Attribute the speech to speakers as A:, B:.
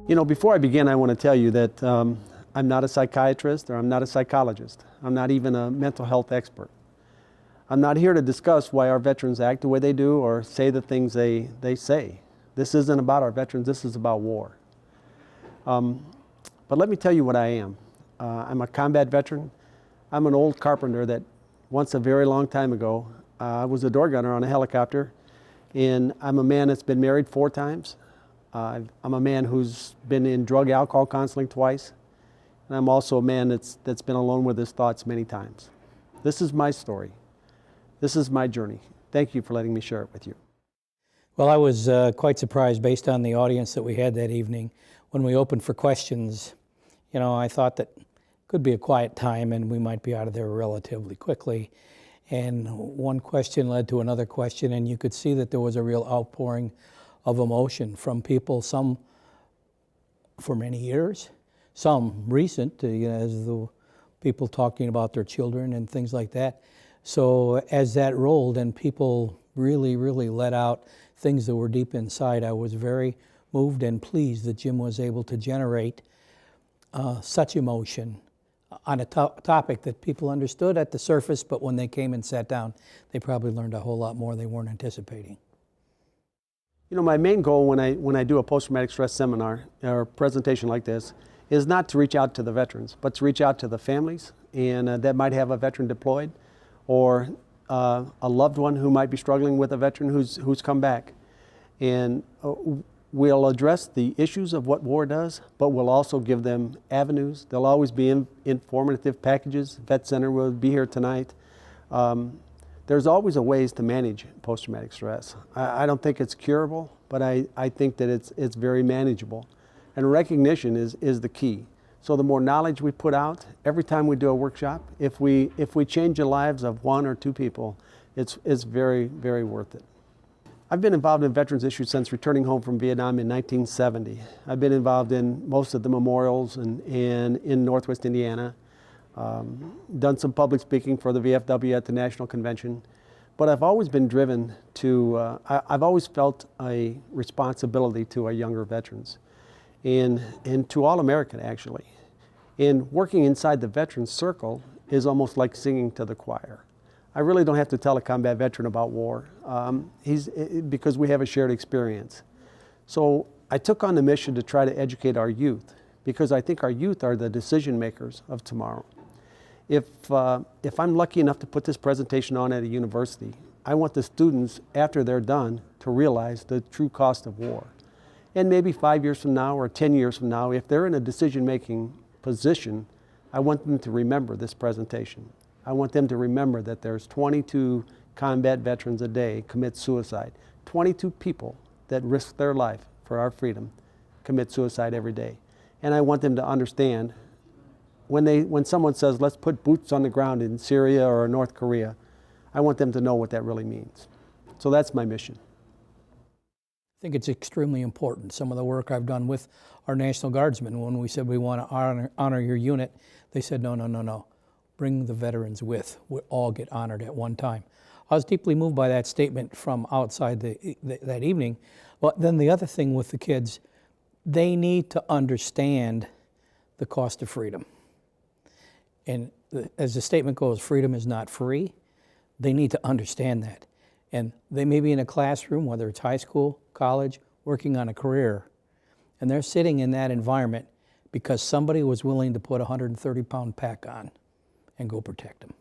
A: You know, before I begin, I want to tell you that I'm not a psychiatrist or I'm not a psychologist. I'm not even a mental health expert. I'm not here to discuss why our veterans act the way they do or say the things they say. This isn't about our veterans, this is about war. But let me tell you what I am. I'm a combat veteran. I'm an old carpenter that once a very long time ago, I was a door gunner on a helicopter, and I'm a man that's been married 4 times. I'm a man who's been in drug alcohol counseling twice, and I'm also a man that's been alone with his thoughts many times. This is my story. This is my journey. Thank you for letting me share it with you.
B: Well, I was quite surprised based on the audience that we had that evening. When we opened for questions, you know, I thought that it could be a quiet time and we might be out of there relatively quickly. And one question led to another question, and you could see that there was a real outpouring of emotion from people, some for many years, some recent, you know, as the people talking about their children and things like that. So as that rolled and people really let out things that were deep inside, I was very moved and pleased that Jim was able to generate such emotion on a topic that people understood at the surface, but when they came and sat down, they probably learned a whole lot more they weren't anticipating.
A: You know, my main goal when I do a post-traumatic stress seminar or presentation like this is not to reach out to the veterans, but to reach out to the families and that might have a veteran deployed, or a loved one who might be struggling with a veteran who's come back. And we'll address the issues of what war does, but we'll also give them avenues. There'll always be informative packages. Vet Center will be here tonight. There's always a ways to manage post-traumatic stress. I don't think it's curable, but I think that it's very manageable. And recognition is the key. So the more knowledge we put out, every time we do a workshop, if we change the lives of 1 or 2 people, it's very worth it. I've been involved in veterans issues since returning home from Vietnam in 1970. I've been involved in most of the memorials and in Northwest Indiana. Done some public speaking for the VFW at the National Convention. But I've always been driven to, I've always felt a responsibility to our younger veterans and to all American actually. And working inside the veterans circle is almost like singing to the choir. I really don't have to tell a combat veteran about war because we have a shared experience. So I took on the mission to try to educate our youth, because I think our youth are the decision makers of tomorrow. If I'm lucky enough to put this presentation on at a university, I want the students, after they're done, to realize the true cost of war. And maybe 5 years from now or 10 years from now, if they're in a decision-making position, I want them to remember this presentation. I want them to remember that there's 22 combat veterans a day commit suicide. 22 people that risk their life for our freedom commit suicide every day. And I want them to understand when someone says, let's put boots on the ground in Syria or North Korea, I want them to know what that really means. So that's my mission.
B: I think it's extremely important. Some of the work I've done with our National Guardsmen, when we said we want to honor your unit, they said, no. Bring the veterans with. We all get honored at one time. I was deeply moved by that statement from outside that evening. But then the other thing with the kids, they need to understand the cost of freedom. And as the statement goes, freedom is not free. They need to understand that. And they may be in a classroom, whether it's high school, college, working on a career, and they're sitting in that environment because somebody was willing to put a 130-pound pack on and go protect them.